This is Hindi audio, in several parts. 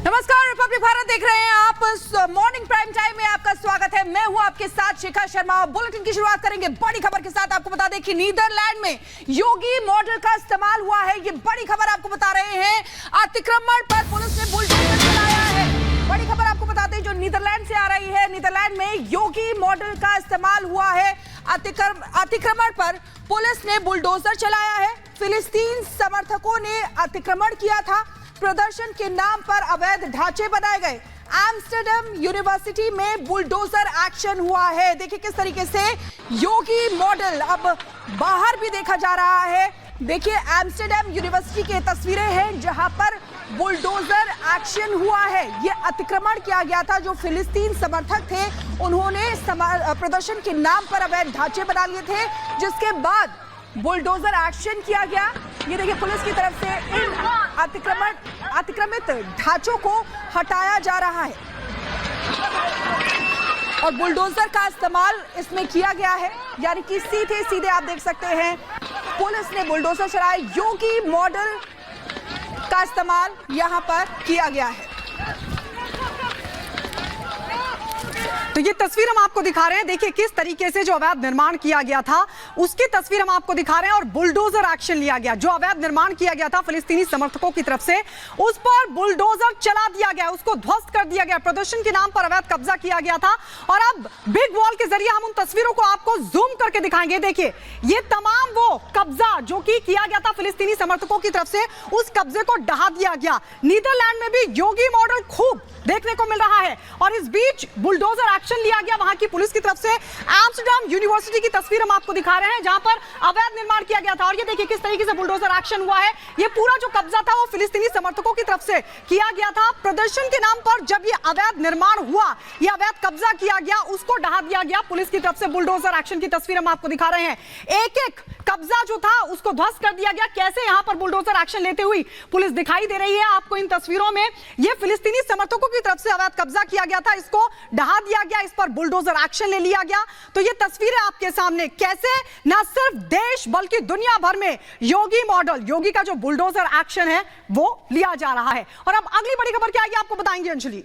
नमस्कार, रिपब्लिक भारत देख रहे हैं आप। मॉर्निंग प्राइम टाइम में आपका स्वागत है। मैं हूं आपके साथ शिखा शर्मा। बुलेटिन की शुरुआत करेंगे बड़ी खबर के साथ। आपको बता दें कि नीदरलैंड में योगी मॉडल का इस्तेमाल हुआ है। ये बड़ी खबर आपको बता रहे हैं। अतिक्रमण पर पुलिस ने बुलडोजर चलाया है। बड़ी खबर आपको बता दें जो नीदरलैंड से आ रही है। नीदरलैंड में योगी मॉडल का इस्तेमाल हुआ है। अतिक्रमण पर पुलिस ने बुलडोजर चलाया है। फिलिस्तीन समर्थकों ने अतिक्रमण किया था। प्रदर्शन के नाम पर अवैध ढांचे बनाए गए। एम्स्टर्डम यूनिवर्सिटी में बुलडोजर एक्शन हुआ है। देखिए किस तरीके से योगी मॉडल अब बाहर भी देखा जा रहा है। देखिए एम्स्टर्डम यूनिवर्सिटी की तस्वीरें हैं जहां पर बुलडोजर एक्शन हुआ है। ये अतिक्रमण किया गया था। जो फिलिस्तीन समर्थक थे उन्होंने प्रदर्शन के नाम पर अवैध ढांचे बना लिए थे, जिसके बाद बुलडोजर एक्शन किया गया। ये देखिए पुलिस की तरफ से इन अतिक्रमित ढांचों को हटाया जा रहा है और बुलडोजर का इस्तेमाल इसमें किया गया है। यानी कि सीधे आप देख सकते हैं पुलिस ने बुलडोजर चलाए। योगी मॉडल का इस्तेमाल यहां पर किया गया है। तो ये तस्वीर हम आपको दिखा रहे हैं। देखिए किस तरीके से जो अवैध निर्माण किया गया था उसकी तस्वीर हम आपको दिखा रहे हैं और बुलडोजर एक्शन लिया गया। जो अवैध निर्माण किया गया था फिलिस्तीनी समर्थकों की तरफ से, उस पर बुलडोजर चला दिया गया, उसको ध्वस्त कर दिया गया। प्रदर्शन के नाम पर अवैध कब्जा किया गया था और अब बिग वॉल के जरिए हम उन तस्वीरों को आपको जूम करके दिखाएंगे। देखिए ये तमाम वो कब्जा जो कि किया गया था फिलिस्तीनी समर्थकों की तरफ से, उस कब्जे को ढहा दिया गया। नीदरलैंड में भी योगी मॉडल खूब देखने को मिल रहा है और इस बीच बुलडोजर एक्शन लिया गया वहां की पुलिस की तरफ से। एम्स्टर्डम यूनिवर्सिटी की तस्वीर हम आपको दिखा रहे हैं जहां पर अवैध निर्माण किया गया था और ये देखिए किस तरीके से बुलडोजर एक्शन हुआ है। ये पूरा जो कब्जा था वो फिलिस्तीनी समर्थकों की तरफ से किया गया था। प्रदर्शन के नाम पर जब ये अवैध निर्माण हुआ, ये अवैध कब्जा किया गया, उसको ढहा दिया गया पुलिस की तरफ से। बुलडोजर एक्शन की तस्वीर हम आपको दिखा रहे हैं। एक एक कब्जा जो था उसको ध्वस्त कर दिया गया। कैसे यहां पर बुलडोजर एक्शन लेते हुई पुलिस दिखाई दे रही है आपको इन तस्वीरों में। ये फिलिस्तीनी समर्थकों की तरफ से अवैध कब्जा किया गया था, इसको ढहा दिया गया, इस पर बुलडोजर एक्शन ले लिया गया। तो ये तस्वीरें आपके सामने कैसे न सिर्फ देश बल्कि दुनिया भर में योगी मॉडल, योगी का जो बुलडोजर एक्शन है वो लिया जा रहा है। और अब अगली बड़ी खबर क्या आएगी आपको बताएंगे अंजलि।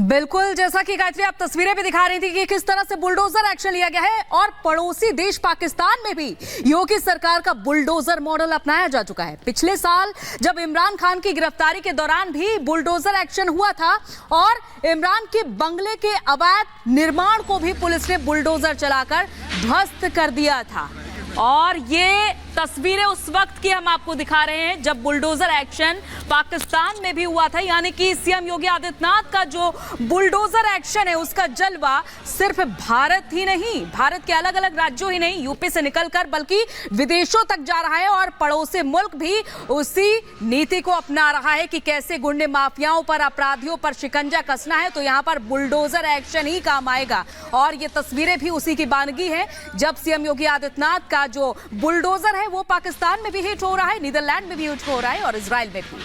बिल्कुल, जैसा कि गायत्री आप तस्वीरें भी दिखा रही थी कि किस तरह से बुलडोजर एक्शन लिया गया है और पड़ोसी देश पाकिस्तान में भी योगी सरकार का बुलडोजर मॉडल अपनाया जा चुका है। पिछले साल जब इमरान खान की गिरफ्तारी के दौरान भी बुलडोजर एक्शन हुआ था और इमरान के बंगले के अवैध निर्माण को भी पुलिस ने बुलडोजर चलाकर ध्वस्त कर दिया था। और ये तस्वीरें उस वक्त की हम आपको दिखा रहे हैं जब बुलडोजर एक्शन पाकिस्तान में भी हुआ था। यानी कि सीएम योगी आदित्यनाथ का जो बुलडोजर एक्शन है उसका जलवा सिर्फ भारत ही नहीं, भारत के अलग अलग राज्यों ही नहीं, यूपी से निकलकर बल्कि विदेशों तक जा रहा है और पड़ोसी मुल्क भी उसी नीति को अपना रहा है कि कैसे गुंडे माफियाओं पर, अपराधियों पर शिकंजा कसना है। तो यहाँ पर बुलडोजर एक्शन ही काम आएगा और ये तस्वीरें भी उसी की बानगी है जब सीएम योगी आदित्यनाथ का जो बुलडोजर है वो पाकिस्तान में भी हिट हो रहा है, नीदरलैंड में भी हिट हो रहा है और इजराइल में भी।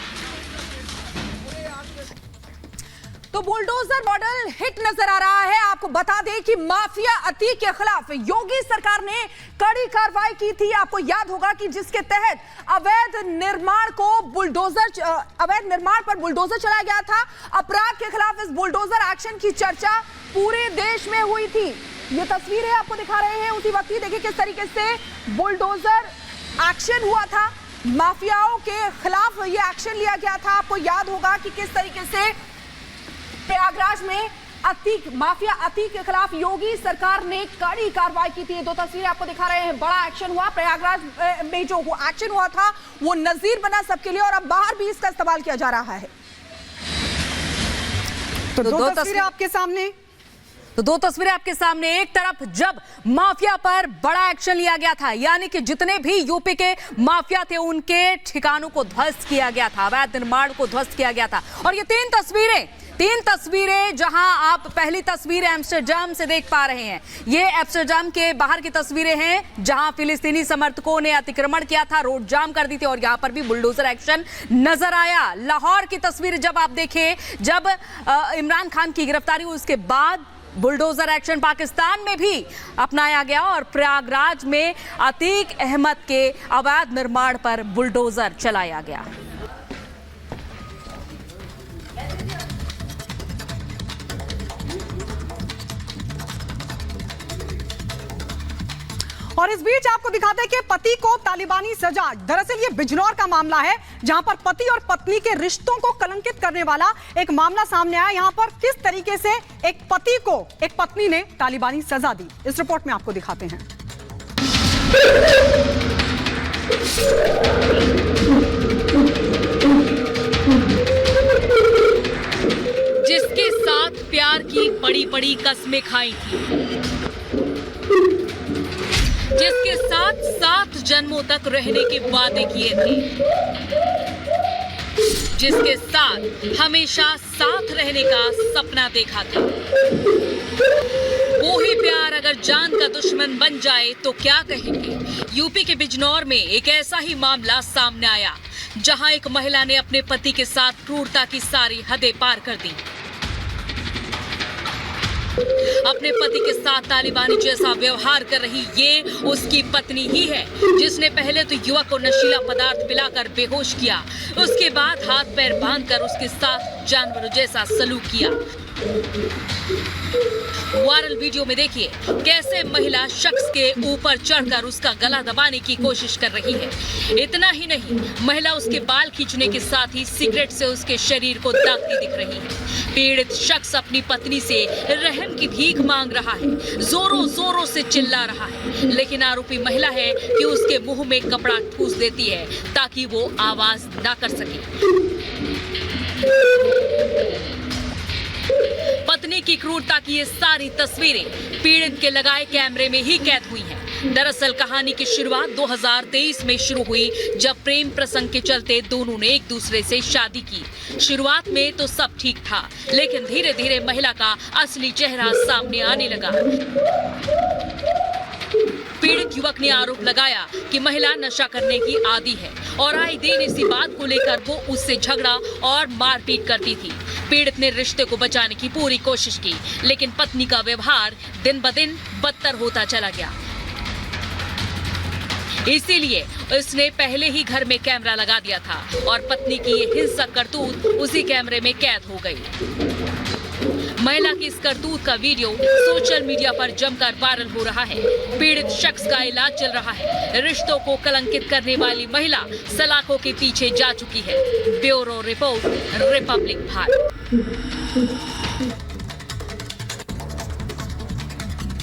तो बुलडोजर मॉडल हिट नजर आ रहा है। आपको बता दें कि माफिया अतीक के खिलाफ योगी सरकार ने कड़ी कार्रवाई की थी। आपको याद होगा कि जिसके तहत अवैध निर्माण पर बुलडोजर चलाया गया था। अपराध के खिलाफ इस बुलडोजर एक्शन की चर्चा पूरे देश में हुई थी। ये तस्वीरें आपको दिखा रहे हैं उसी वक्त की। देखिए किस तरीके से बुलडोजर एक्शन हुआ था, माफियाओं के खिलाफ ये एक्शन लिया गया था। आपको याद होगा कि किस तरीके से प्रयागराज में माफिया अतीक के खिलाफ योगी सरकार ने कड़ी कार्रवाई की थी। दो तस्वीरें आपको दिखा रहे हैं। बड़ा एक्शन हुआ प्रयागराज में, जो एक्शन हुआ था वो नजीर बना सबके लिए और अब बाहर भी इसका इस्तेमाल किया जा रहा है। तो दो तस्वीरें आपके सामने। तो दो तस्वीरें आपके सामने। एक तरफ जब माफिया पर बड़ा एक्शन लिया गया था, यानी कि जितने भी यूपी के माफिया थे उनके ठिकानों को ध्वस्त किया गया था, अवैध निर्माण को ध्वस्त किया गया था। और ये तीन तस्वीरें जहां आप पहली तस्वीर एम्स्टर्डम से देख पा रहे हैं, ये एम्स्टर्डम के बाहर की तस्वीरें हैं जहां फिलिस्तीनी समर्थकों ने अतिक्रमण किया था, रोड जाम कर दी थी और यहां पर भी बुलडोजर एक्शन नजर आया। लाहौर की तस्वीर जब आप देखें, जब इमरान खान की गिरफ्तारी हुई उसके बाद बुलडोजर एक्शन पाकिस्तान में भी अपनाया गया और प्रयागराज में अतीक अहमद के अवैध निर्माण पर बुलडोजर चलाया गया। और इस बीच आपको दिखाते हैं कि पति को तालिबानी सजा। दरअसल ये बिजनौर का मामला है, जहां पर पति और पत्नी के रिश्तों को कलंकित करने वाला एक मामला सामने आया। यहां पर किस तरीके से एक पति को एक पत्नी ने तालिबानी सजा दी, इस रिपोर्ट में आपको दिखाते हैं। जिसके साथ प्यार की बड़ी बड़ी कस्में खाई थी, जिसके साथ 7 जन्मों तक रहने के वादे किए थे, जिसके साथ हमेशा साथ रहने का सपना देखा था, वो ही प्यार अगर जान का दुश्मन बन जाए तो क्या कहेंगे। यूपी के बिजनौर में एक ऐसा ही मामला सामने आया, जहां एक महिला ने अपने पति के साथ क्रूरता की सारी हदें पार कर दी। अपने पति के साथ तालिबानी जैसा व्यवहार कर रही ये उसकी पत्नी ही है, जिसने पहले तो युवक को नशीला पदार्थ पिलाकर बेहोश किया, उसके बाद हाथ पैर बांधकर उसके साथ जानवरों जैसा सलूक किया। वायरल वीडियो में देखिए कैसे महिला शख्स के ऊपर चढ़कर उसका गला दबाने की कोशिश कर रही है। इतना ही नहीं, महिला उसके बाल खींचने के साथ ही सिगरेट से उसके शरीर को दागती दिख रही है। पीड़ित शख्स अपनी पत्नी से रहम की भीख मांग रहा है, जोरों जोरों से चिल्ला रहा है, लेकिन आरोपी महिला है कि उसके मुंह में कपड़ा ठूस देती है ताकि वो आवाज ना कर सके। पत्नी की क्रूरता की ये सारी तस्वीरें पीड़ित के लगाए कैमरे में ही कैद हुई हैं। दरअसल कहानी की शुरुआत 2023 में शुरू हुई, जब प्रेम प्रसंग के चलते दोनों ने एक दूसरे से शादी की। शुरुआत में तो सब ठीक था, लेकिन धीरे धीरे महिला का असली चेहरा सामने आने लगा। पीड़ित युवक ने आरोप लगाया कि महिला नशा करने की आदी है और आए दिन इसी बात को लेकर वो उससे झगड़ा और मारपीट करती थी। पीड़ित ने रिश्ते को बचाने की पूरी कोशिश की, लेकिन पत्नी का व्यवहार दिन ब दिन बदतर होता चला गया। इसीलिए उसने पहले ही घर में कैमरा लगा दिया था और पत्नी की ये हिंसक करतूत उसी कैमरे में कैद हो गई। महिला की इस करतूत का वीडियो सोशल मीडिया पर जमकर वायरल हो रहा है। पीड़ित शख्स का इलाज चल रहा है। रिश्तों को कलंकित करने वाली महिला सलाखों के पीछे जा चुकी है। Bureau report, Republic Bharat.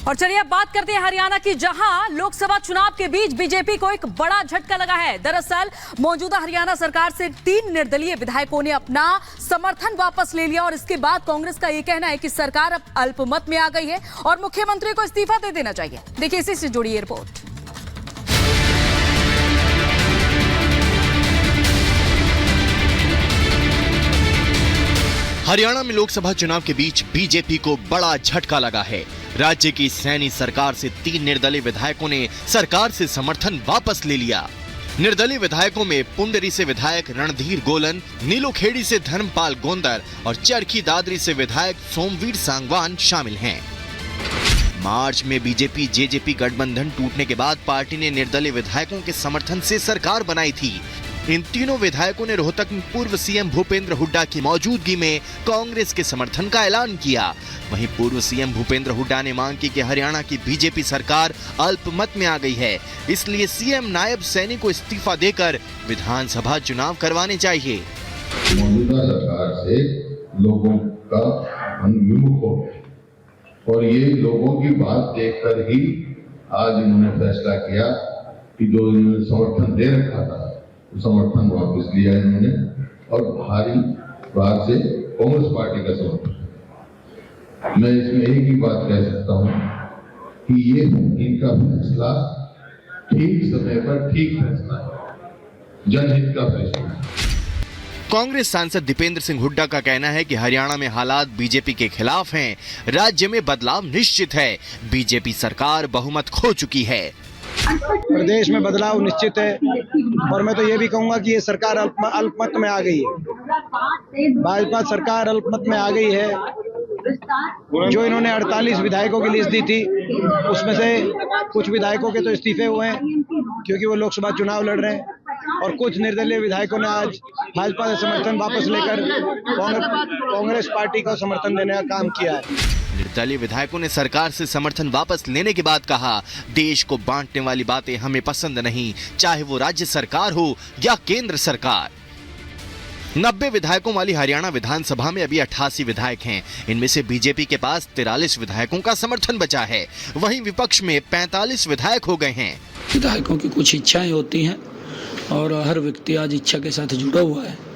और चलिए अब बात करते हैं हरियाणा की, जहां लोकसभा चुनाव के बीच बीजेपी को एक बड़ा झटका लगा है। दरअसल मौजूदा हरियाणा सरकार से 3 निर्दलीय विधायकों ने अपना समर्थन वापस ले लिया और इसके बाद कांग्रेस का यह कहना है कि सरकार अब अल्पमत में आ गई है और मुख्यमंत्री को इस्तीफा दे देना चाहिए। देखिए इसी से जुड़ी ये रिपोर्ट। हरियाणा में लोकसभा चुनाव के बीच बीजेपी को बड़ा झटका लगा है। राज्य की सैनी सरकार से 3 निर्दलीय विधायकों ने सरकार से समर्थन वापस ले लिया। निर्दलीय विधायकों में पुंडरी से विधायक रणधीर गोलन, नीलोखेड़ी से धर्मपाल गोंदर और चरखी दादरी से विधायक सोमवीर सांगवान शामिल हैं। मार्च में बीजेपी जेजेपी गठबंधन टूटने के बाद पार्टी ने निर्दलीय विधायकों के समर्थन से सरकार बनाई थी। इन तीनों विधायकों ने रोहतक में पूर्व सीएम भूपेंद्र हुड्डा की मौजूदगी में कांग्रेस के समर्थन का ऐलान किया। वहीं पूर्व सीएम भूपेंद्र हुड्डा ने मांग की कि हरियाणा की बीजेपी सरकार अल्पमत में आ गई है, इसलिए सीएम नायब सैनी को इस्तीफा देकर विधानसभा चुनाव करवाने चाहिए। मौजूदा सरकार से लोगों का मन विमुख हो गया और ये लोगों की बात देखकर ही आज इन्होंने फैसला किया कि जो इन्होंने समर्थन दे रखा था समर्थन वापस लिया इन्होंने और भारी बात से कांग्रेस पार्टी का समर्थन। मैं इसमें एक ही बात कह सकता हूं कि ये इनका फैसला ठीक समय पर ठीक फैसला है, जनहित का फैसला है। कांग्रेस सांसद दीपेंद्र सिंह हुड्डा का कहना है कि हरियाणा में हालात बीजेपी के खिलाफ हैं। राज्य में बदलाव निश्चित है। बीजेपी सरकार बहुमत खो चुकी है। प्रदेश में बदलाव निश्चित है और मैं तो ये भी कहूंगा कि ये सरकार अल्पमत में आ गई है। भाजपा सरकार अल्पमत में आ गई है। जो इन्होंने 48 विधायकों की लिस्ट दी थी, उसमें से कुछ विधायकों के तो इस्तीफे हुए हैं क्योंकि वो लोकसभा चुनाव लड़ रहे हैं। और कुछ निर्दलीय विधायकों ने आज भाजपा से समर्थन वापस लेकर कांग्रेस पार्टी को समर्थन देने का काम किया है। निर्दलीय विधायकों ने सरकार से समर्थन वापस लेने के बाद कहा, देश को बांटने वाली बातें हमें पसंद नहीं, चाहे वो राज्य सरकार हो या केंद्र सरकार। 90 विधायकों वाली हरियाणा विधानसभा में अभी 88 विधायक हैं। इनमें से बीजेपी के पास 43 विधायकों का समर्थन बचा है, वहीं विपक्ष में 45 विधायक हो गए हैं। विधायकों की कुछ इच्छाएं होती हैं और हर व्यक्ति आज इच्छा के साथ जुड़ा हुआ है।